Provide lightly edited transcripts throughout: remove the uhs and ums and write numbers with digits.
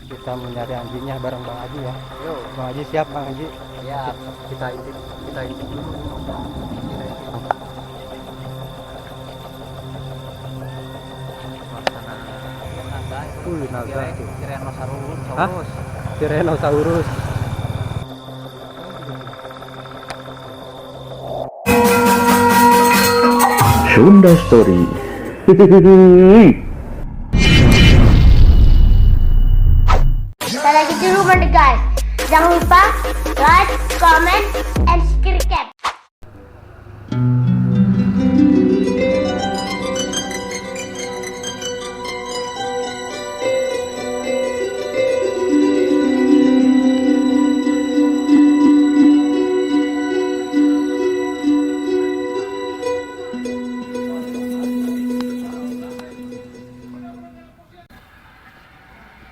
Kita mencari anjingnya bareng Bang Haji ya. Yuk. Bang Haji siap Bang Haji? Siap. Kita intip dulu. Suasana naga itu. Naga tuh. Tyrannosaurus. Hah? Tyrannosaurus. Sunda Story. Kita lagi di rumah nih guys. Jangan lupa like, comment, and subscribe.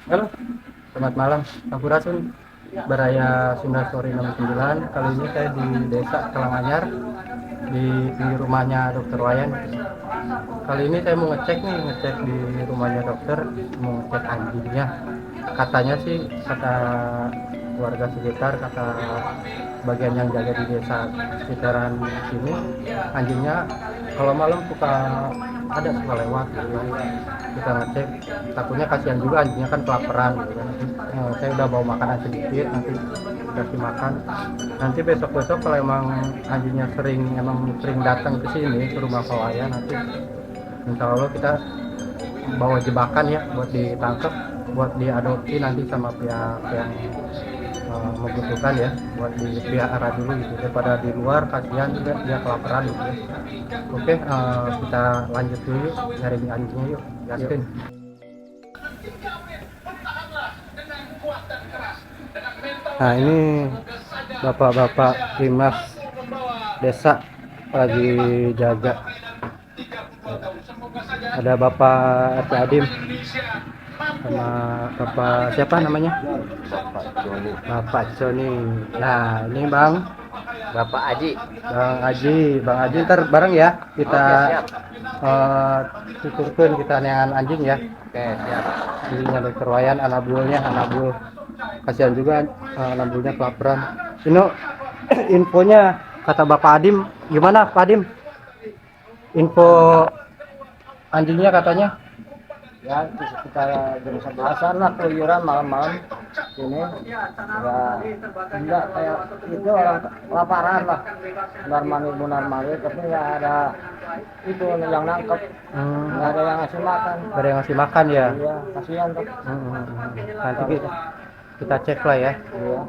Halo, selamat malam. Sampurasun Baraya Sunda Story 69. Kali ini saya di Desa Kelanganyar di rumahnya Dokter Wayan. Kali ini saya mau ngecek di rumahnya dokter, mau ngecek anjingnya. Katanya sih, kata warga sekitar, kata bagian yang jaga di desa sekitaran sini, anjingnya kalau malam suka lewat gitu ya. Kita ngecek, takutnya kasihan juga anjingnya kan kelaparan gitu kan. Saya udah bawa makanan sedikit, nanti kasih makan. Nanti besok-besok kalau emang anjingnya sering datang ke sini ke rumah Pak Wayan, nanti insya Allah kita bawa jebakan ya buat ditangkap, buat diadopsi nanti sama pihak yang membutuhkan ya, buat dipelihara dulu gitu, daripada di luar kasihan juga dia kelaparan gitu ya. Oke, kita lanjut dulu yuk, nyari anjingnya yuk, Gaskin. Nah, ini bapak-bapak Timnas desa lagi jaga. Ada Bapak RT Adim sama Bapak siapa namanya? Bapak Joni. Nah, ini Bapak Aji. Bang Haji ntar bareng ya kita tuturkan kita neangan anjing ya. Oke, siap. Anjingnya Dokter Wayan, anabul. Kasihan juga anabulnya kelaparan. Ini infonya kata Bapak Adim gimana Pak Adim? Info anjingnya katanya Ya, di sekitar jam 11-an lah keluyuran malam-malam sini. Ya, enggak kayak itu orang kelaparan lah. Benar-benar tapi nggak ada itu yang nangkep. Nggak ada yang ngasih makan. Gak ada yang ngasih makan ya. Iya, kasihan tuh. Nanti kita cek lah ya. Iya.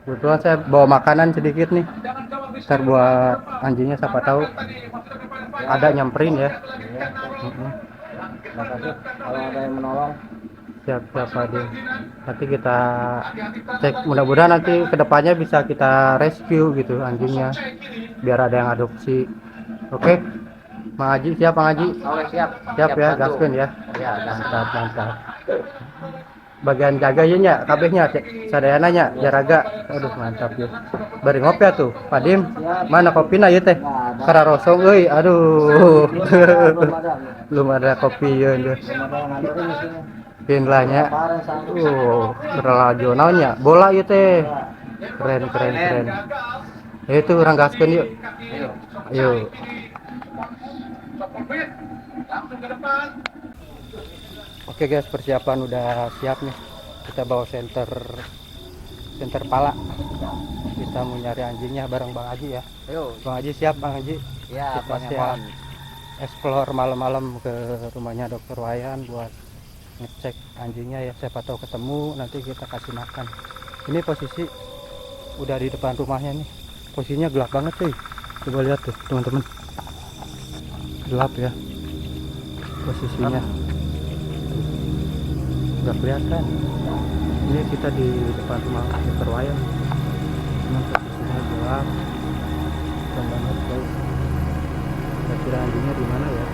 Kebetulan saya bawa makanan sedikit nih, ntar buat anjingnya, siapa tahu ada nyamperin ya. Iya. Makasih kalau ada yang menolong. Siap Pak Dim. Nanti kita cek, mudah-mudahan nanti kedepannya bisa kita rescue gitu anjingnya, biar ada yang adopsi. Oke, Bang Haji siap Bang Haji? Oke, siap. Siap ya, bantu. gaskeun ya. Ya, Mantap. Bagian jaga ya nya, kabehnya sadayananya jaraga. Aduh mantap ya. Bari ngopi atuh, Pak Dim. Mana kopina ieu teh? Kara rosong euy. Aduh. Belum ada kopi ya. Pinlahnya. Berlajo naonnya? Bola ieu teh. Keren. Itu orang gaskeun yuk. Ayo. Oke guys, persiapan udah siap nih. Kita bawa center pala. Kita mau nyari anjingnya bareng Bang Haji ya. Ayo. Bang Haji siap Bang Haji? Ya, Kita siap explore malam-malam ke rumahnya Dokter Wayan buat ngecek anjingnya ya. Siapa tahu ketemu, nanti kita kasih makan. Ini posisi udah di depan rumahnya nih. Posisinya gelap banget cuy. Coba lihat tuh teman-teman. Gelap ya posisinya. Nggak kelihatan. Ini kita di depan rumah Dokter Wayan. Memang posisinya gelap. Gelap banget guys. Kira-kira anjingnya di mana ya?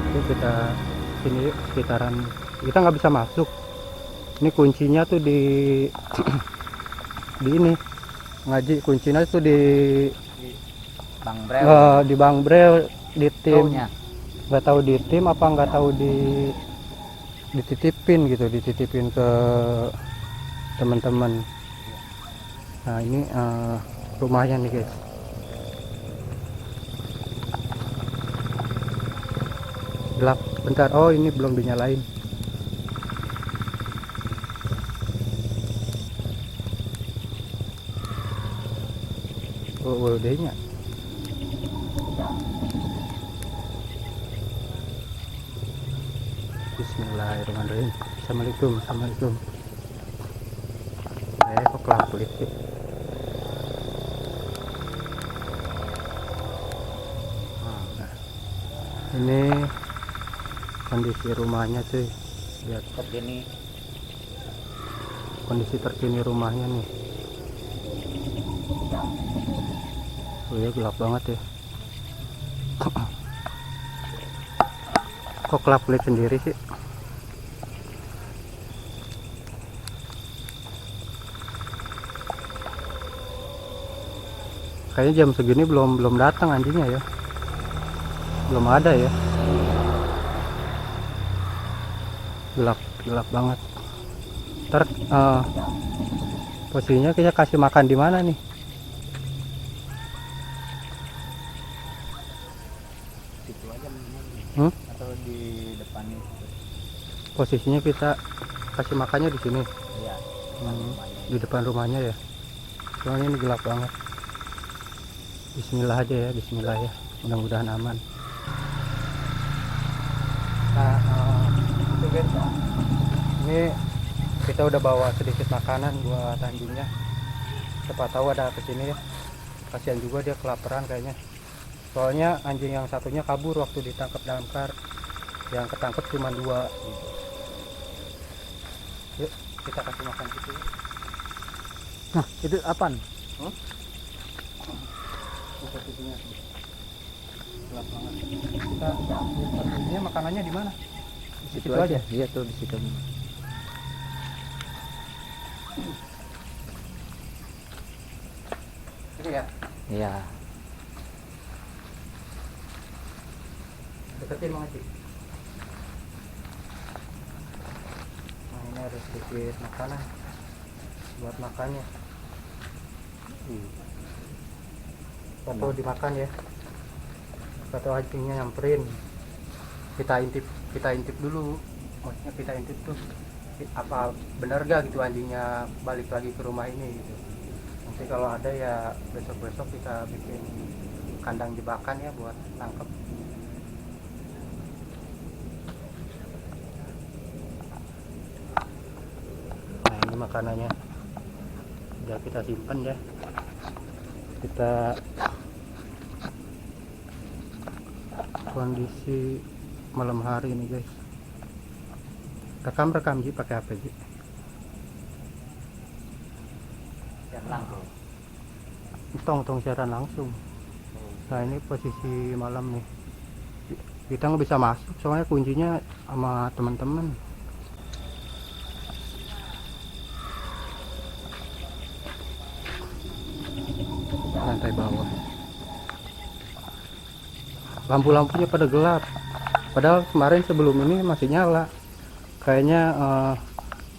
Itu kita sini yuk, sekitaran. Kita nggak bisa masuk. Ini kuncinya tuh di di ini ngaji. Kuncinya tuh di Bang Brel. di Bang Brel, di tim. Taunya. Nggak tahu di tim apa nggak tahu di dititipin ke teman-teman. Nah ini rumahnya nih guys. Gelap bentar, oh ini belum dinyalain. Oh udahnya. Bismillahirrahmanirrahim. Assalamualaikum. Kok lampu listrik. Nah, ini kondisi rumahnya cuy, lihat Begini. kondisi terkini rumahnya nih. Oh ya gelap banget ya. Kok kelap kulit sendiri sih? Kayaknya jam segini belum datang anjingnya ya. Belum ada ya. Gelap banget. Ntar posisinya kita kasih makan di mana nih? Situ aja atau di depan itu. Posisinya kita kasih makannya di sini. Iya. Di depan rumahnya ya. Soalnya ini gelap banget. Bismillah aja ya, bismillah ya. Mudah-mudahan aman. Nah, itu guys. Ini kita udah bawa sedikit makanan buat anjingnya. Siapa tahu ada kesini ya. Kasihan juga dia kelaparan kayaknya. Soalnya anjing yang satunya kabur waktu ditangkap dalam kar. Yang ketangkep cuma 2 gitu. Yuk kita kasih makan gitu. Nah, itu apaan? Posisinya gelap banget. Kita posisinya makanannya di mana? Di situ aja. Iya tuh di situ. Ini ya. Iya. Deketin Mang Haji. Nah ini ada sedikit makanan buat makannya. Atau dimakan ya. Atau anjingnya nyamperin. Kita intip dulu. Maksudnya kita intip tuh apa benar gak gitu anjingnya balik lagi ke rumah ini gitu. Nanti kalau ada ya besok kita bikin kandang jebakan ya buat tangkap. Nah ini makanannya udah kita simpan ya. Kita kondisi malam hari ini guys. Rekam Ji pakai HP Ji. Yang langsung. Tong siaran langsung. Nah ini posisi malam nih. Kita nggak bisa masuk soalnya kuncinya sama teman-teman. Lantai bawah. Lampu-lampunya pada gelap. Padahal kemarin sebelum ini masih nyala. Kayaknya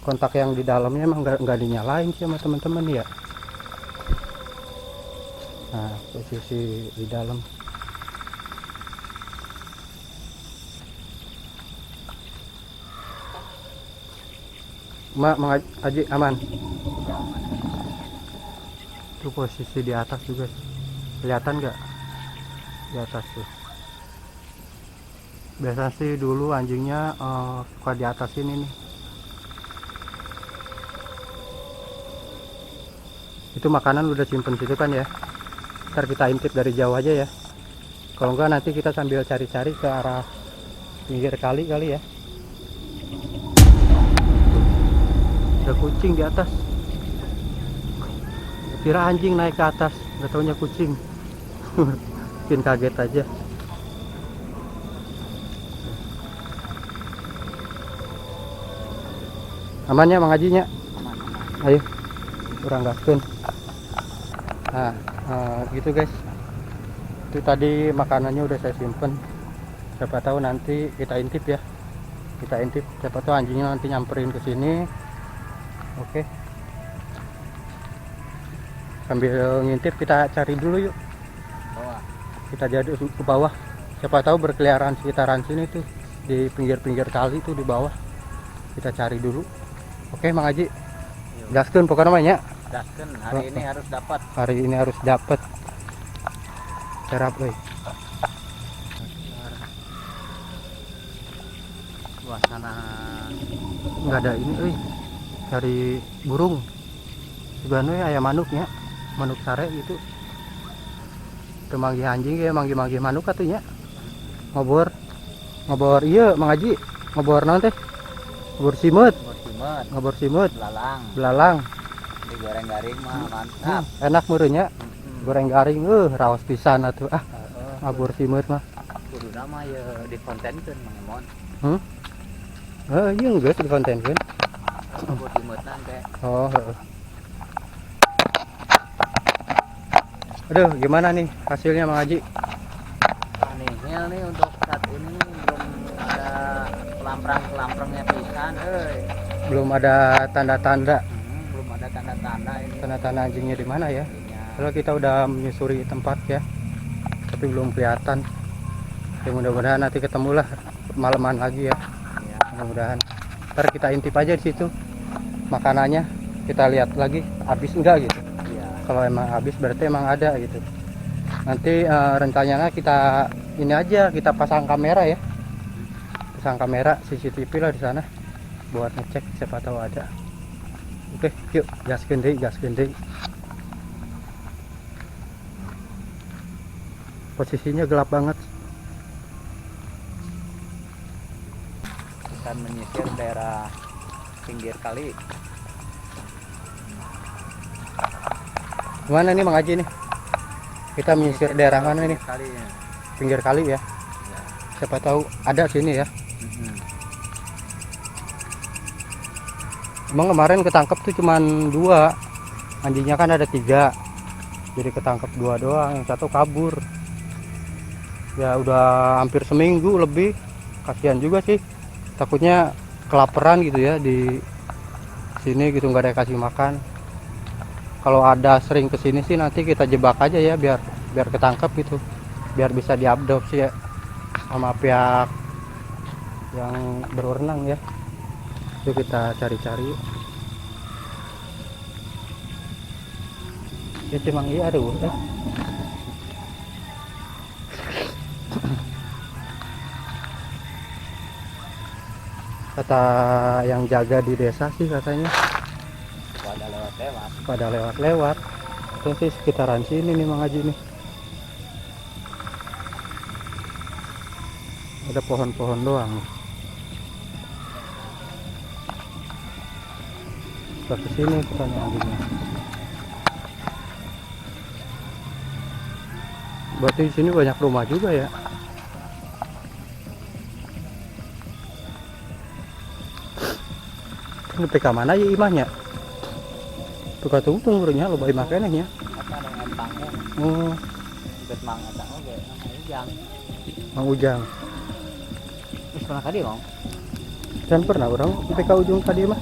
kontak yang di dalamnya emang nggak dinyalain sih sama teman-teman ya. Nah posisi di dalam. Mang Haji aman. Itu posisi di atas juga. Kelihatan nggak? Di atas tuh. Biasa sih dulu anjingnya suka di atas ini nih. Itu makanan udah simpen situ kan ya. Ntar kita intip dari jauh aja ya. Kalau enggak nanti kita sambil cari-cari ke arah pinggir kali ya. Ada kucing di atas. Kira anjing naik ke atas, nggak taunya kucing. Bikin kaget aja. Amannya Mang Hajinya? Ayo, kurang gaskeun. Nah, gitu guys. Itu tadi makanannya udah saya simpen. Siapa tahu nanti kita intip ya. Kita intip, siapa tahu anjingnya nanti nyamperin ke sini. Oke. Sambil ngintip kita cari dulu yuk. Bawah. Kita jadi ke bawah. Siapa tahu berkeliaran sekitaran sini tuh, di pinggir-pinggir kali tuh di bawah. Kita cari dulu. Oke, Mang Haji. Gaskeun pokoknya namanya. Gaskeun, hari ini harus dapat. Hari ini harus dapat. Serap euy. Suasana Enggak ada ini euy. Cari burung. Juga nu aya manuknya. Manuk sare gitu. Teu manggih anjing ya, manggih-manggih manuk atunya. Ngobor. Ngobor ieu Mang Haji. Ngobor naon teh? Ngobor simut. Timut, Ngobor simut. belalang, Belalang. digoreng garing mah mantap. Enak meureunnya. Goreng garing raos pisan atuh. Ngobor simut mah. Kuduna mah ya dikontenkeun Mang Emon. Iya geus dikontenkeun. Ngobor timutna teh. Oh, heeh. Aduh, gimana nih hasilnya Mang Haji? Nihil nih untuk saat ini belum ada kelamprang-kelamprangnya pisan, Belum ada tanda-tanda. belum ada tanda-tanda ini. Tanda-tanda anjingnya di mana ya? Artinya, Kalau kita udah menyusuri tempat ya, tapi belum kelihatan. Ya mudah-mudahan nanti ketemulah malaman lagi ya. ya, Mudah-mudahan. Ntar kita intip aja di situ makanannya. Kita lihat lagi habis enggak gitu. ya, Kalau emang habis berarti emang ada gitu. Nanti rencananya kita ini aja, kita pasang kamera ya. Pasang kamera CCTV lah di sana buat ngecek siapa tahu ada. Oke, yuk gaskeun deui, gaskeun deui. Posisinya gelap banget. kita menyisir daerah pinggir kali. Mana nih Mang Haji nih? Kita menyisir daerah mana nih? Kali ya. Pinggir kali ya. Ya. Siapa tahu ada sini ya. Emang kemarin ketangkep tuh cuman 2. Anjingnya kan ada 3. Jadi ketangkep 2 doang, yang satu kabur. Ya udah hampir seminggu lebih. Kasihan juga sih. Takutnya kelaparan gitu ya di sini gitu, nggak ada yang kasih makan. Kalau ada sering kesini sih nanti kita jebak aja ya biar ketangkep gitu, biar bisa diadopsi ya sama pihak yang berwenang ya. Yuk kita cari-cari. Ya cuma iya ada udah. Kata yang jaga di desa sih katanya Pada lewat-lewat. pada lewat-lewat. Itu sih sekitaran sini nih Mang Haji nih. Ada pohon-pohon doang nih. Ke sini katanya anjingnya. Berarti di sini banyak rumah juga ya. Ini PK mana ya imahnya? Tukar tungtung urutnya lo bayi makannya. Apa ada ngempangnya? Oh, Ikut mang ada oke, nama Ujang. Mang Ujang. Terus pernah tadi mau? Dan pernah orang di PK ujung tadi mah.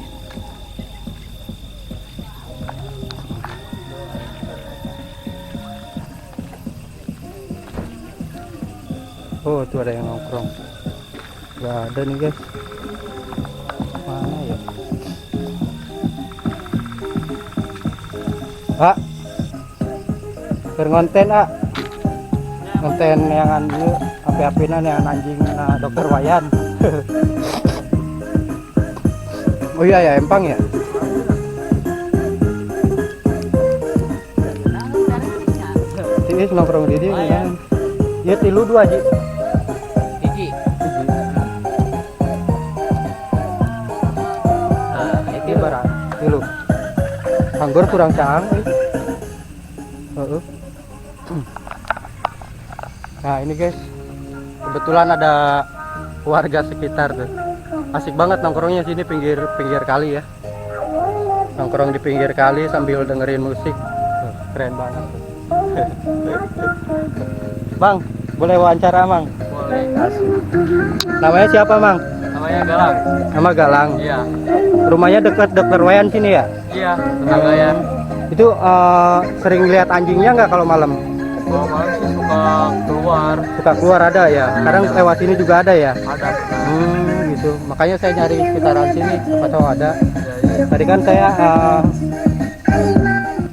Oh, tuh ada yang nongkrong. Gak ada nih guys. Mana ya? Pak, ngonten ngonten yang anu api-apinan yang anjing dokter Wayan. Oh iya ya, empang ya. Tiis nongkrong di dia kan. Iya 3 Ji. Hiji. Nah, Ini barang 3. Anggur kurang caang Nah ini guys, kebetulan ada warga sekitar tuh. Asik banget nongkrongnya sini pinggir kali ya. Nongkrong di pinggir kali sambil dengerin musik. Keren banget tuh. Bang, boleh wawancara Mang? boleh. Namanya siapa Mang? Namanya Namanya Galang. Nama Galang. Iya. Rumahnya dekat Dokter Wayan sini ya? Iya, tetangga ya. Itu sering lihat anjingnya nggak kalau malam? Kalau malam sih suka keluar. Suka keluar ada ya? Kadang lewat sini juga ada ya? Ada. Gitu. Makanya saya nyari sekitaran sini, apa tahu ada. Ya. Tadi kan saya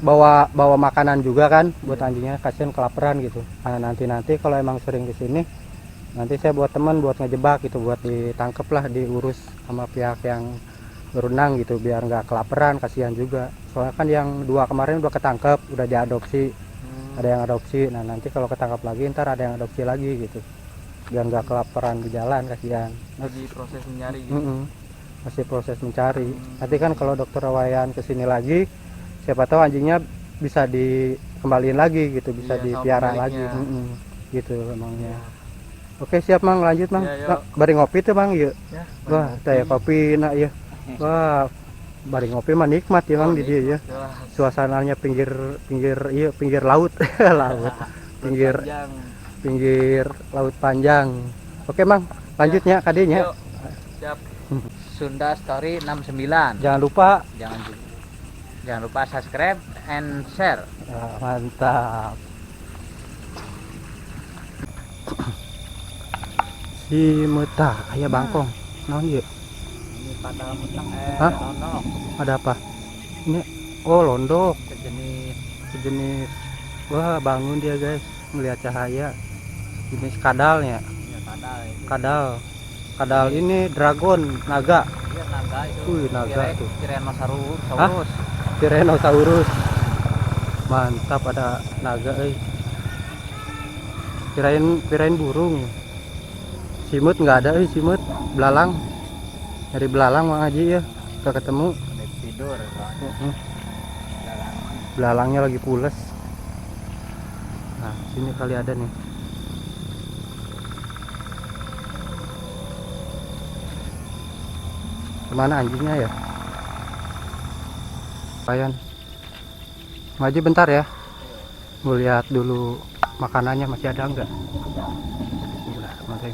bawa makanan juga kan buat anjingnya, kasihan kelaparan gitu. Nah, nanti kalau emang sering ke sini, nanti saya buat teman buat ngejebak gitu, buat ditangkep lah, diurus sama pihak yang berwenang gitu, biar nggak kelaparan, kasihan juga. Soalnya kan yang 2 kemarin udah ketangkep, udah diadopsi, ada yang adopsi. Nah nanti kalau ketangkap lagi, ntar ada yang adopsi lagi gitu, biar nggak kelaparan di jalan, kasihan. Lagi proses mencari gitu. Masih proses mencari. Nanti kan kalau Dokter Wayan kesini lagi, siapa tahu anjingnya bisa dikembaliin lagi gitu, bisa Iya, sama dipiara lagi. pemiliknya. Gitu emangnya. Oke siap Mang, lanjut Mang. Iya, yuk. Nah, bari ngopi tuh Mang yuk. Ya, Wah, saya kopi nak ya. Wah, bari ngopi mah nikmat ya Mang di dia ya. jelas. Suasananya pinggir laut, laut. Pinggir laut panjang. Oke Mang, lanjutnya kadenya. Yuk. Siap. Sunda Story 69. Jangan lupa. Jangan lupa subscribe and share. Mantap. Si Meta kayak bangkong. Naon ieu? Ini pada mentang Hah? nonok Ada apa? Ini londok sejenis sejenis. Wah, bangun dia guys, melihat cahaya. Jenis kadalnya. ya kadal itu. Kadal ini dragon, naga. Iya naga itu. Wih, naga tuh. Tyrannosaurus. Tyrannosaurus. Mantap, ada naga Kirain burung. Simut nggak ada simut. Belalang. Dari belalang Mang Haji ya. Udah ketemu. Tidur. Belalangnya lagi pules. Nah, sini kali ada nih. Kemana anjingnya ya? Lumayan. Maju bentar ya. Mau lihat dulu makanannya masih ada enggak? Udah, kemarin.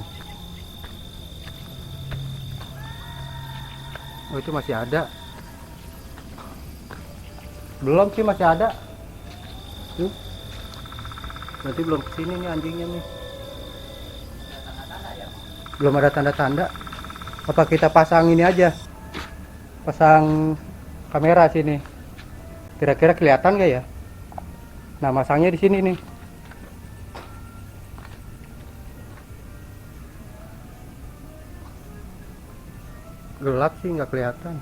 Oh, itu masih ada. Belum sih, masih ada. Tuh. Berarti belum kesini nih anjingnya nih. Belum ada tanda-tanda. Apa kita pasang ini aja? Pasang kamera sini. Kira-kira kelihatan gak ya? Nah, masangnya di sini nih. Gelap sih, nggak kelihatan.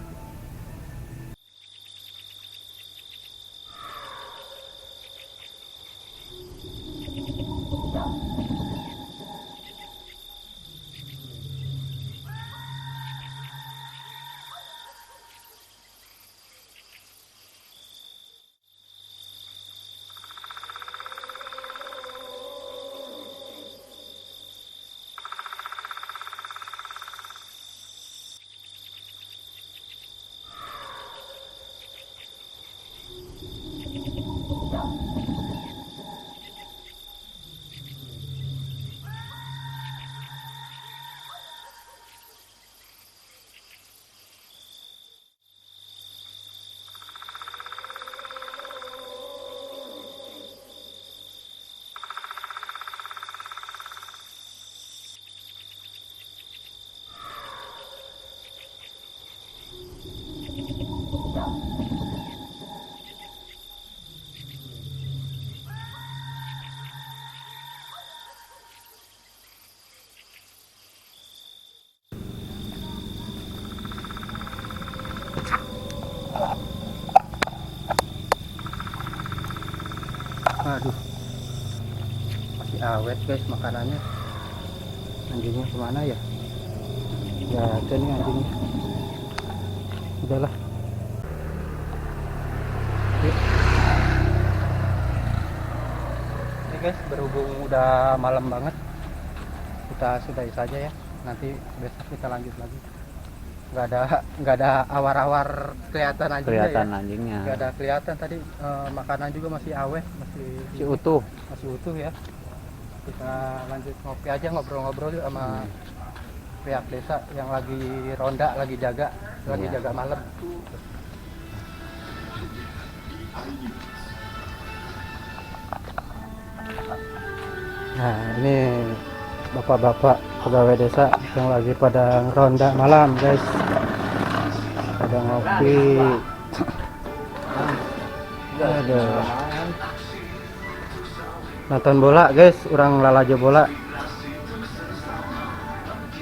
Aduh, masih awet guys makanannya. Anjingnya kemana ya? Ya ada nih anjingnya. Udahlah. Yuk. Oke guys, berhubung udah malam banget, kita sudahi saja ya. Nanti besok kita lanjut lagi. Nggak ada awar-awar kelihatan anjingnya ya. Anjingnya. Nggak ada kelihatan tadi. Makanan juga masih awet, masih utuh. masih utuh ya. Kita lanjut ngopi aja, ngobrol-ngobrol yuk sama pihak desa yang lagi ronda, lagi jaga Iya. malam. Nah, ini bapak-bapak pegawai desa yang lagi pada ronda malam, guys. Pada ngopi. Aduh. Nonton bola, guys. Orang lalajo bola.